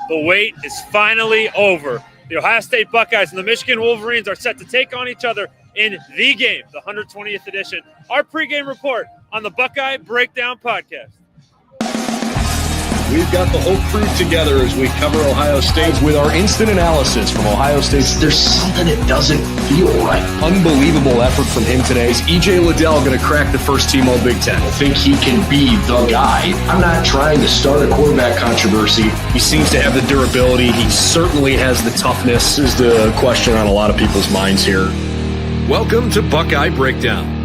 The wait is finally over. The Ohio State Buckeyes and the Michigan Wolverines are set to take on each other in the game, the 120th edition. Our pregame report on the Buckeye Breakdown podcast. We've got the whole crew together as we cover Ohio State with our instant analysis from Ohio State. There's something that doesn't feel right. Unbelievable effort from him today. Is E.J. Liddell going to crack the first team All Big Ten? I think he can be the guy. I'm not trying to start a quarterback controversy. He seems to have the durability. He certainly has the toughness. This is the question on a lot of people's minds here. Welcome to Buckeye Breakdown.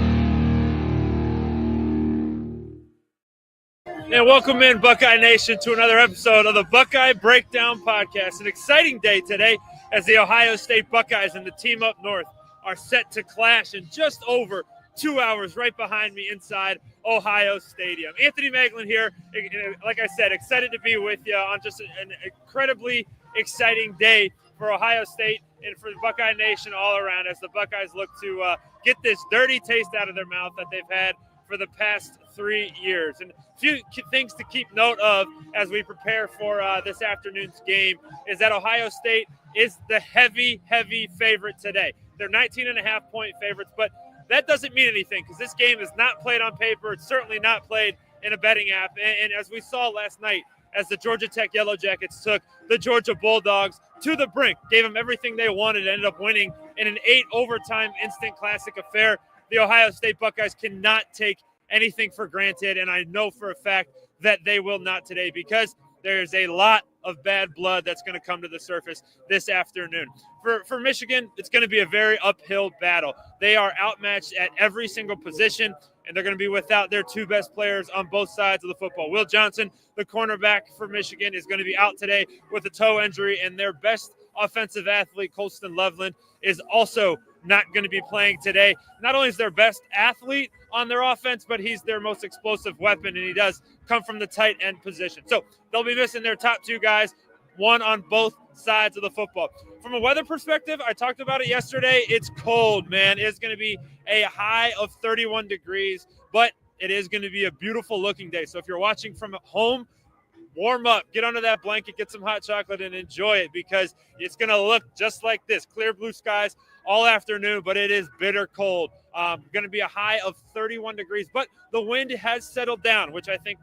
And welcome in, Buckeye Nation, to another episode of the Buckeye Breakdown podcast. An exciting day today as the Ohio State Buckeyes and the team up north are set to clash in just over 2 hours right behind me inside Ohio Stadium. Anthony Moeglin here, like I said, excited to be with you on just an incredibly exciting day for Ohio State and for the Buckeye Nation all around as the Buckeyes look to get this dirty taste out of their mouth that they've had for the past 3 years. And a few things to keep note of as we prepare for this afternoon's game is that Ohio State is the heavy favorite today. They're 19.5-point favorites, but that doesn't mean anything because this game is not played on paper. It's certainly not played in a betting app. And as we saw last night, as the Georgia Tech Yellow Jackets took the Georgia Bulldogs to the brink, gave them everything they wanted, ended up winning in an 8-overtime instant classic affair. The Ohio State Buckeyes cannot take anything for granted, and I know for a fact that they will not today because there's a lot of bad blood that's going to come to the surface this afternoon. For Michigan, it's going to be a very uphill battle. They are outmatched at every single position, and they're going to be without their two best players on both sides of the football. Will Johnson, the cornerback for Michigan, is going to be out today with a toe injury, and their best offensive athlete, Colston Loveland, is also not going to be playing today. Not only is their best athlete on their offense, but he's their most explosive weapon, and he does come from the tight end position. So they'll be missing their top two guys, one on both sides of the football. From a weather perspective, I talked about it yesterday. It's cold, man. It's going to be a high of 31 degrees, but it is going to be a beautiful looking day. So if you're watching from home, warm up, get under that blanket, get some hot chocolate, and enjoy it because it's going to look just like this. Clear blue skies all afternoon, but it is bitter cold. Going to be a high of 31 degrees, but the wind has settled down, which I think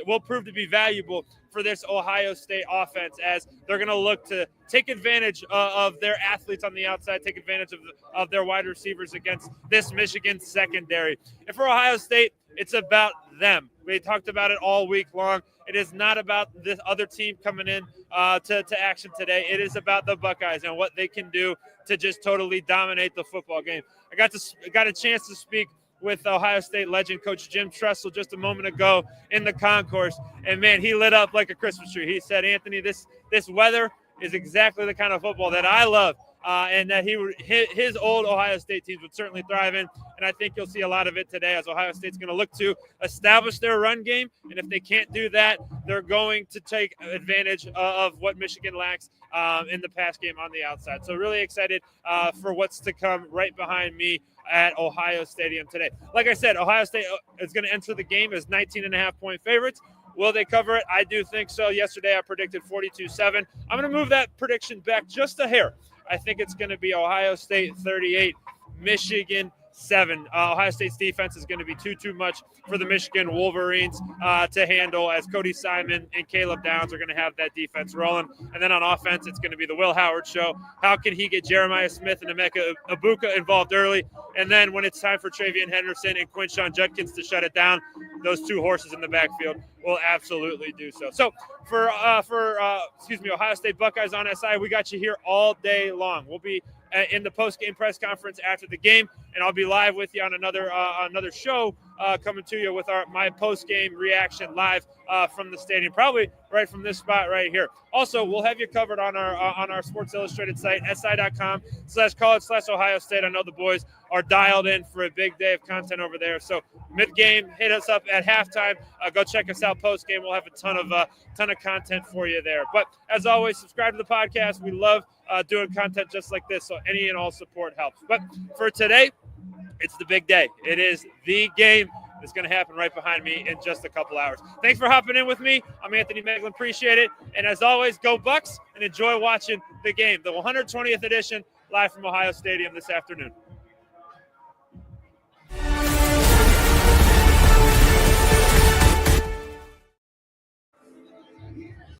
will prove to be valuable for this Ohio State offense as they're going to look to take advantage of their athletes on the outside, take advantage of their wide receivers against this Michigan secondary. And for Ohio State, it's about them. We talked about it all week long. It is not about this other team coming in to action today. It is about the Buckeyes and what they can do to just totally dominate the football game. I got a chance to speak with Ohio State legend Coach Jim Tressel just a moment ago in the concourse, and man, he lit up like a Christmas tree. He said, Anthony, this weather is exactly the kind of football that I love. And that his old Ohio State teams would certainly thrive in. And I think you'll see a lot of it today as Ohio State's going to look to establish their run game. And if they can't do that, they're going to take advantage of what Michigan lacks in the pass game on the outside. So really excited for what's to come right behind me at Ohio Stadium today. Like I said, Ohio State is going to enter the game as 19.5-point favorites. Will they cover it? I do think so. Yesterday I predicted 42-7. I'm going to move that prediction back just a hair. I think it's going to be Ohio State 38, Michigan 7. Ohio State's defense is going to be too much for the Michigan Wolverines to handle as Cody Simon and Caleb Downs are going to have that defense rolling. And then on offense, it's going to be the Will Howard show. How can he get Jeremiah Smith and Emeka Ibuka involved early? And then when it's time for Travion Henderson and Quinshon Judkins to shut it down, those two horses in the backfield will absolutely do so. So for Ohio State Buckeyes on SI, we got you here all day long. We'll be in the post-game press conference after the game, and I'll be live with you on another show coming to you with my post-game reaction live from the stadium, probably right from this spot right here. Also, we'll have you covered on our Sports Illustrated site, si.com/college/Ohio State. I know the boys are dialed in for a big day of content over there. So mid-game, hit us up at halftime. Go check us out post-game. We'll have a ton of content for you there. But as always, subscribe to the podcast. We love doing content just like this, so any and all support helps. But for today, it's the big day. It is the game It's going to happen right behind me in just a couple hours. Thanks for hopping in with me. I'm Anthony Moeglin. Appreciate it. And as always, go Bucks and enjoy watching the game, the 120th edition, live from Ohio Stadium this afternoon.